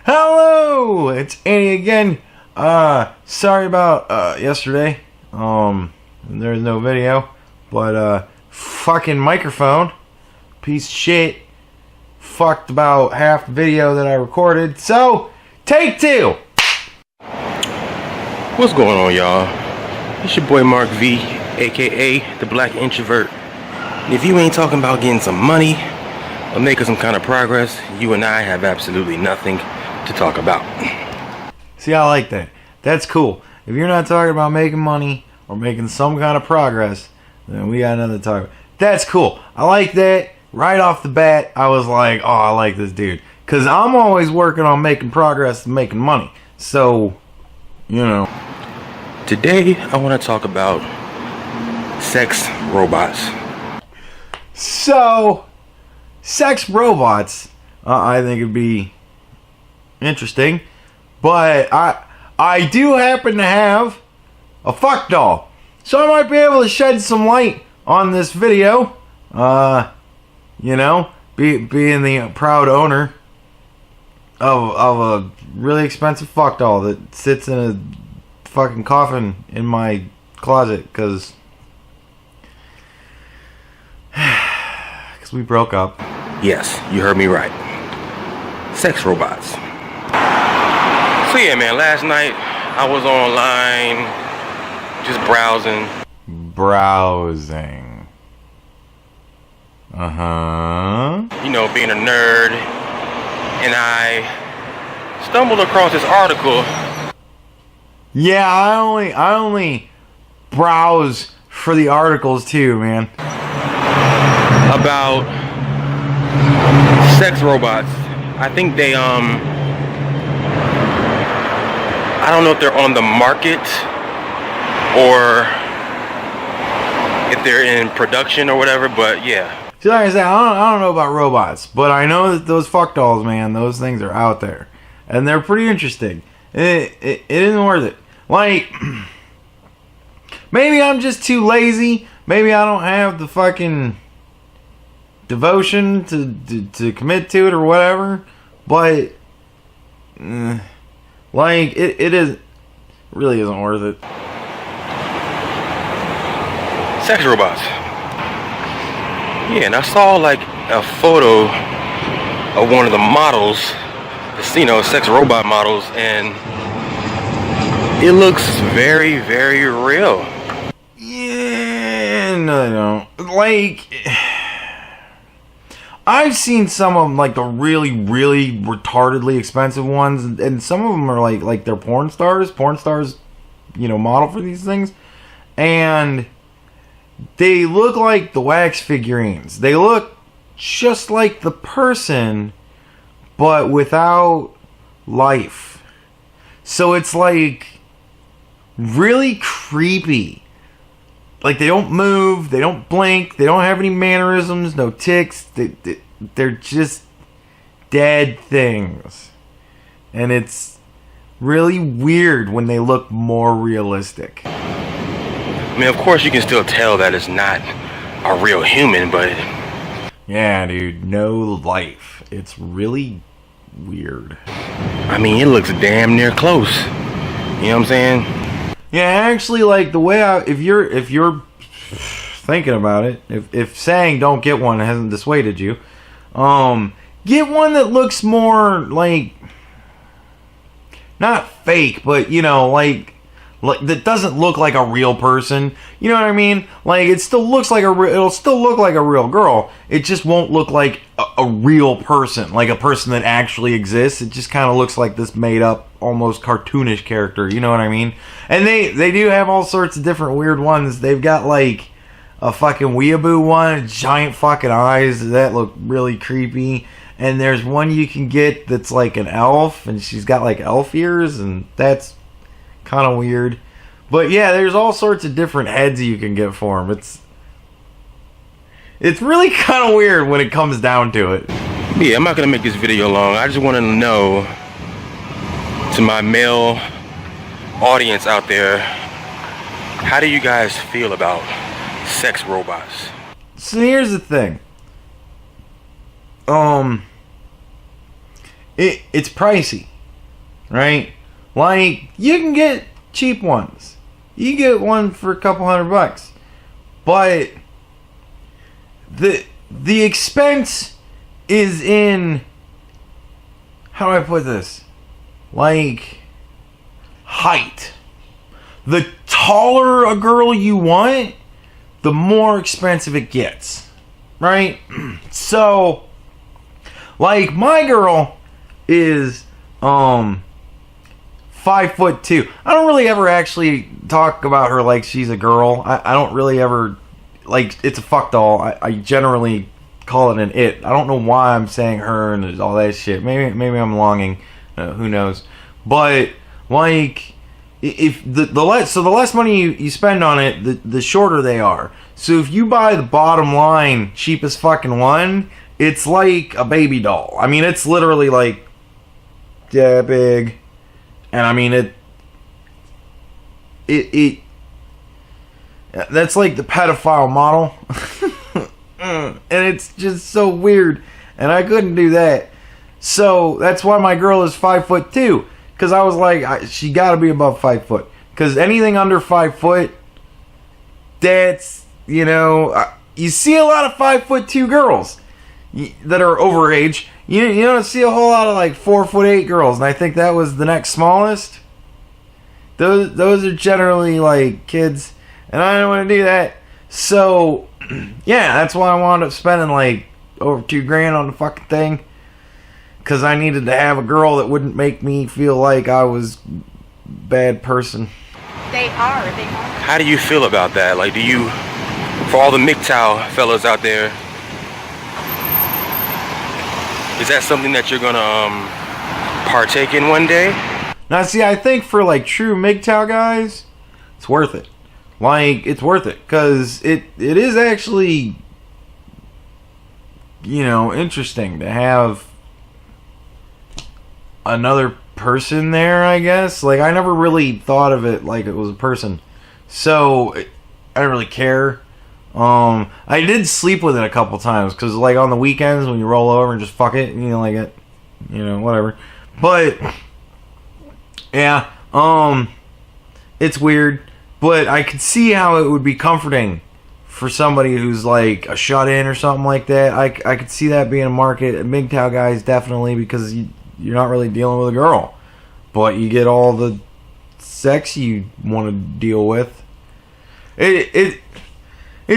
Hello, it's Annie again. Sorry about yesterday. There's no video, but fucking microphone, piece of shit, fucked about half the video that I recorded. So, take two. What's going on, y'all? It's your boy Mark V, aka the Black Introvert. And if you ain't talking about getting some money or making some kind of progress, you and I have absolutely nothing to talk about. See, I like that. That's cool. If you're not talking about making money or making some kind of progress, then we got nothing to talk about. That's cool. I like that. Right off the bat, I was like, oh, I like this dude. Because I'm always working on making progress and making money. So, you know. Today, I want to talk about sex robots. So, sex robots, I think it'd be interesting. But I do happen to have a fuck doll. So I might be able to shed some light on this video. You know, being the proud owner of a really expensive fuck doll that sits in a fucking coffin in my closet because we broke up. Yes, you heard me right. Sex robots. So yeah, man, last night I was online just browsing. You know, being a nerd, and I stumbled across this article. Yeah, I only browse for the articles too, man. About sex robots. I think they I don't know if they're on the market or if they're in production or whatever, but yeah. See, like I said, I don't know about robots, but I know that those fuck dolls, man, those things are out there. And they're pretty interesting. It isn't worth it. Like, maybe I'm just too lazy. Maybe I don't have the fucking devotion to commit to it or whatever. But, like, it really isn't worth it. Sex robots. Yeah, and I saw like a photo of one of the models, you know, sex robot models, and it looks very, very real. Yeah, no, they don't. Like, I've seen some of them, like the really, really retardedly expensive ones, and some of them are like they're porn stars, you know, model for these things, and they look like the wax figurines. They look just like the person, but without life. So it's like really creepy. Like, they don't move, they don't blink, they don't have any mannerisms, no tics. They're just dead things. And it's really weird when they look more realistic. I mean, of course you can still tell that it's not a real human, but yeah, dude, no life. It's really weird. I mean, it looks damn near close. You know what I'm saying? Yeah, actually, like, the way if you're thinking about it, if saying don't get one hasn't dissuaded you, get one that looks more like, not fake, but, you know, like that doesn't look like a real person. You know what I mean? Like, it still looks like it'll still look like a real girl. It just won't look like a real person, like a person that actually exists. It just kind of looks like this made up, almost cartoonish character. You know what I mean? And they do have all sorts of different weird ones. They've got like a fucking weeaboo one, giant fucking eyes that look really creepy. And there's one you can get that's like an elf, and she's got like elf ears, and that's kind of weird. But yeah, there's all sorts of different heads you can get for them. It's really kind of weird when it comes down to it. Yeah, I'm not gonna make this video long. I just want to know, to my male audience out there, how do you guys feel about sex robots? So here's the thing. It's pricey. right? Like, you can get cheap ones. You can get one for a couple $100. But the expense is in, how do I put this? Like, height. The taller a girl you want, the more expensive it gets, right? So, like, my girl is 5'2". I don't really ever actually talk about her like she's a girl. I don't really ever, like, it's a fuck doll. I generally call it an it. I don't know why I'm saying her and all that shit. Maybe I'm longing. Who knows? But, like, if the less money you spend on it, the shorter they are. So if you buy the bottom line cheapest fucking one, it's like a baby doll. I mean, it's literally like that big, and I mean it that's like the pedophile model. And it's just so weird, and I couldn't do that. So that's why my girl is 5'2". Because I was like, she got to be above 5 foot. Because anything under 5 foot, that's, you see a lot of 5'2" girls that are overage. You don't see a whole lot of like 4'8" girls, and I think that was the next smallest. Those are generally like kids, and I don't want to do that. So, yeah, that's why I wound up spending like over $2,000 on the fucking thing. Because I needed to have a girl that wouldn't make me feel like I was a bad person. They are. How do you feel about that? Like, for all the MGTOW fellas out there, is that something that you're gonna partake in one day? Now, see, I think for like true MGTOW guys, it's worth it. Like, it's worth it. Because it is actually, interesting to have another person there, I guess. Like, I never really thought of it like it was a person, so I didn't really care. I did sleep with it a couple times, because like on the weekends when you roll over and just fuck it, like it, whatever. But yeah, it's weird, but I could see how it would be comforting for somebody who's like a shut-in or something like that. I could see that being a market. MGTOW guys, definitely, because you're not really dealing with a girl, but you get all the sex you want to deal with. It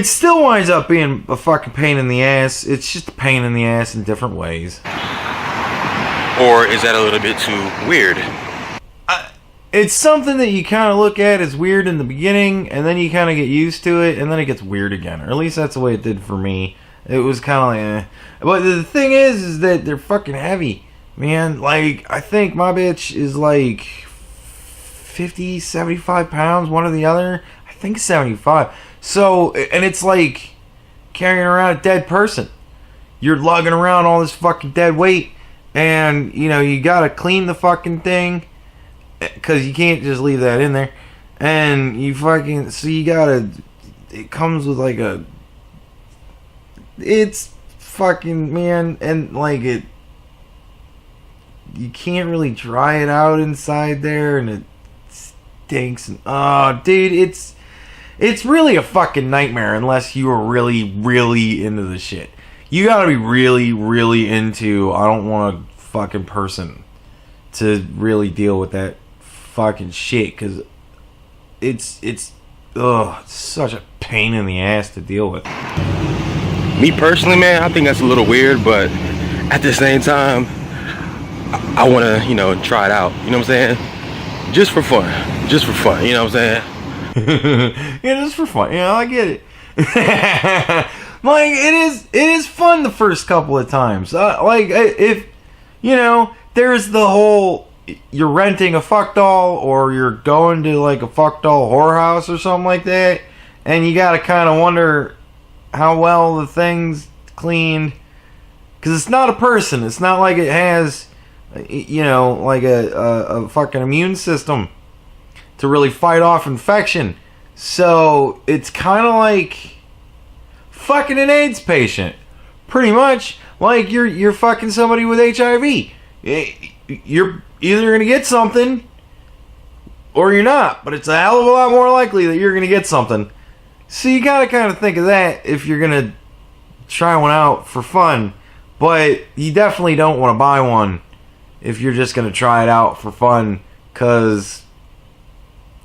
still winds up being a fucking pain in the ass. It's just a pain in the ass in different ways. Or is that a little bit too weird? It's something that you kind of look at as weird in the beginning, and then you kind of get used to it, and then it gets weird again. Or at least that's the way it did for me. It was kind of like, eh. But the thing is that they're fucking heavy. Man, like, I think my bitch is like 50, 75 pounds, one or the other. I think 75. So, and it's like carrying around a dead person. You're lugging around all this fucking dead weight, and, you gotta clean the fucking thing, because you can't just leave that in there. And you gotta, it comes with like it's fucking, man, and like you can't really dry it out inside there, and it stinks. And oh, dude, it's really a fucking nightmare unless you are really, really into the shit. You gotta be really, really into, I don't want a fucking person to really deal with that fucking shit, because it's such a pain in the ass to deal with. Me personally, man, I think that's a little weird, but at the same time, I want to, try it out. You know what I'm saying? Just for fun. You know what I'm saying? Yeah, just for fun. I get it. Like, it is fun the first couple of times. Like, if, there's the whole, you're renting a fuck doll, or you're going to, like, a fuck doll whorehouse or something like that, and you gotta kind of wonder how well the thing's cleaned. Because it's not a person. It's not like it has, like a fucking immune system to really fight off infection. So it's kind of like fucking an AIDS patient, pretty much. Like you're fucking somebody with HIV. you're either going to get something or you're not. But it's a hell of a lot more likely that you're going to get something. So you got to kind of think of that if you're going to try one out for fun. But you definitely don't want to buy one if you're just going to try it out for fun, because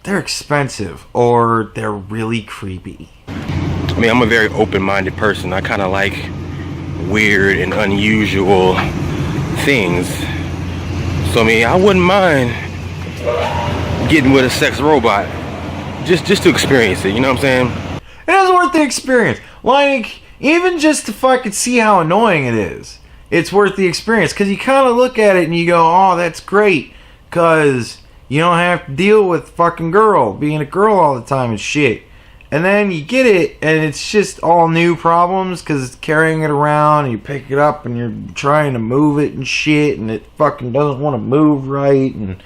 they're expensive or they're really creepy. I mean, I'm a very open-minded person. I kind of like weird and unusual things. So I mean, I wouldn't mind getting with a sex robot just to experience it, you know what I'm saying? It is worth the experience. Like, even just to fucking see how annoying it is, it's worth the experience. Because you kind of look at it and you go, oh, that's great. Because you don't have to deal with fucking being a girl all the time and shit. And then you get it, and it's just all new problems, because it's carrying it around, and you pick it up, and you're trying to move it and shit, and it fucking doesn't want to move right, and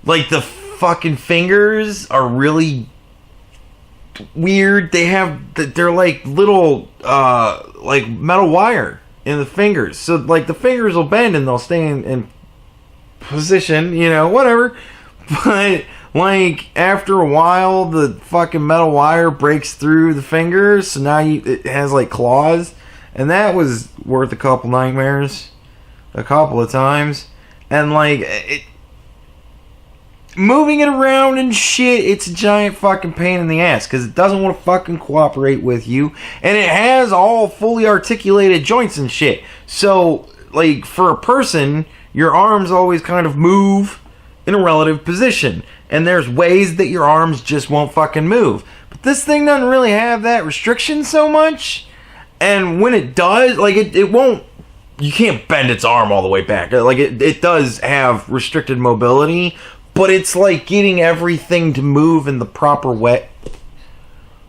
like, the fucking fingers are really weird. They're like little, like metal wire in the fingers, so like the fingers will bend, and they'll stay in position, you know, whatever, but like, after a while, the fucking metal wire breaks through the fingers, so now it has, like, claws. And that was worth a couple nightmares. A couple of times. And, like, moving it around and shit, it's a giant fucking pain in the ass, because it doesn't want to fucking cooperate with you. And it has all fully articulated joints and shit. So, like, for a person, your arms always kind of move in a relative position. And there's ways that your arms just won't fucking move. But this thing doesn't really have that restriction so much. And when it does, like, it won't... You can't bend its arm all the way back. Like, it does have restricted mobility. But it's like getting everything to move in the proper way.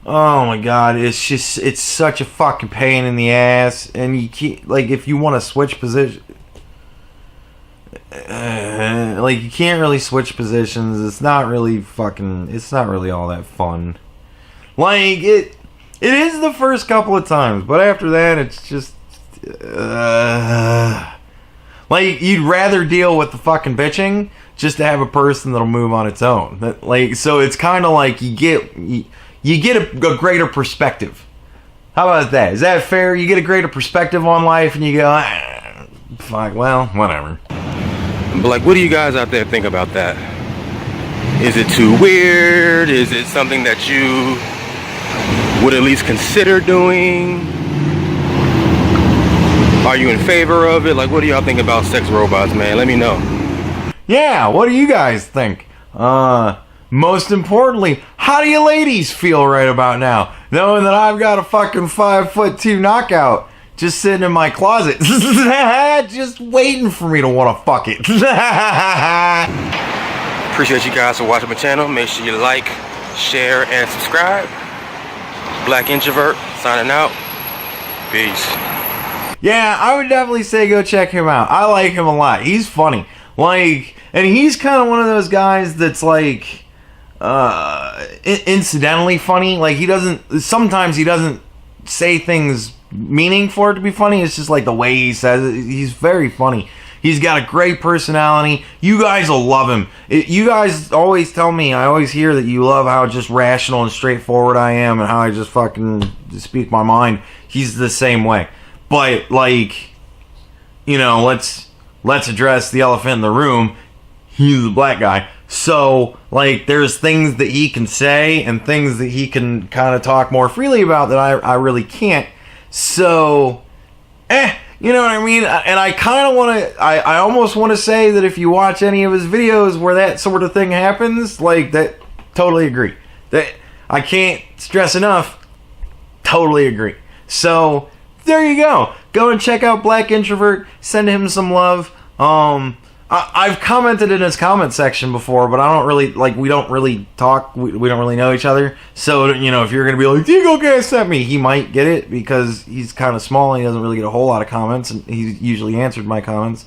Oh my god, it's such a fucking pain in the ass. And you can't... Like, if you want to switch position... like, you can't really switch positions. It's not really all that fun. Like, it is the first couple of times, but after that, it's just like, you'd rather deal with the fucking bitching just to have a person that'll move on its own. Like, so it's kind of like you get a greater perspective. How about that? Is that fair? You get a greater perspective on life, and you go, fuck, well, whatever. But like, what do you guys out there think about that? Is it too weird? Is it something that you would at least consider doing? Are you in favor of it? Like, what do y'all think about sex robots, man? Let me know. Yeah, what do you guys think? Most importantly, how do you ladies feel right about now? Knowing that I've got a fucking 5'2" knockout just sitting in my closet, just waiting for me to want to fuck it. Appreciate you guys for watching my channel. Make sure you like, share, and subscribe. Black Introvert, signing out. Peace. Yeah, I would definitely say go check him out. I like him a lot. He's funny. Like, and he's kind of one of those guys that's like, incidentally funny. Like, sometimes he doesn't say things meaning for it to be funny. It's just like the way he says it. He's very funny. He's got a great personality. You guys will love him. You guys always tell me, I always hear that you love how just rational and straightforward I am, and how I just fucking speak my mind. He's the same way. But, like, you know, let's address the elephant in the room. He's the black guy. So, like, there's things that he can say and things that he can kind of talk more freely about that I really can't. So, you know what I mean? And I kind of want to, I almost want to say that if you watch any of his videos where that sort of thing happens, like, that, totally agree. That, I can't stress enough, totally agree. So, there you go. Go and check out Black Introvert. Send him some love. I've commented in his comment section before, but I don't really, like, we don't really talk, we don't really know each other, so, you know, if you're gonna be like, Egocast sent me, he might get it, because he's kind of small, and he doesn't really get a whole lot of comments, and he's usually answered my comments,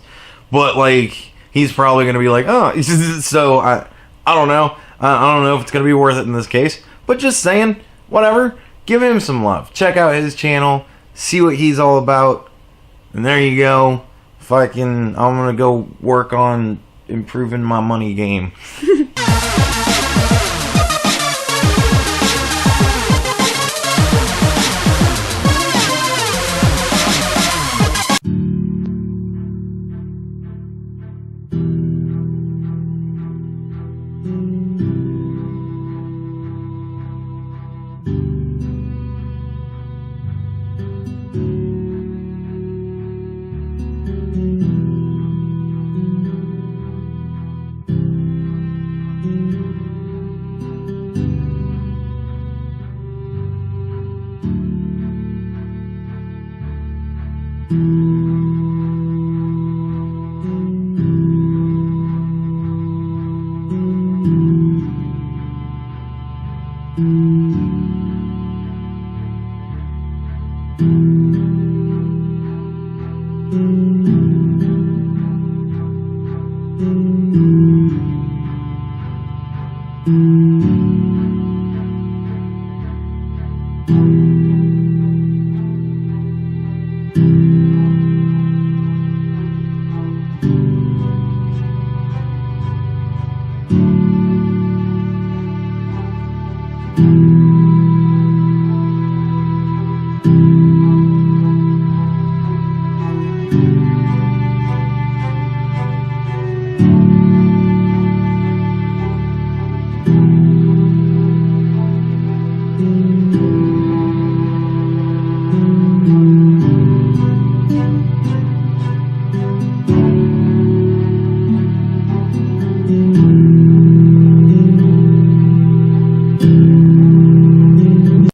but, like, he's probably gonna be like, oh, so, I don't know, I don't know if it's gonna be worth it in this case, but just saying, whatever, give him some love, check out his channel, see what he's all about, and there you go. I'm gonna go work on improving my money game.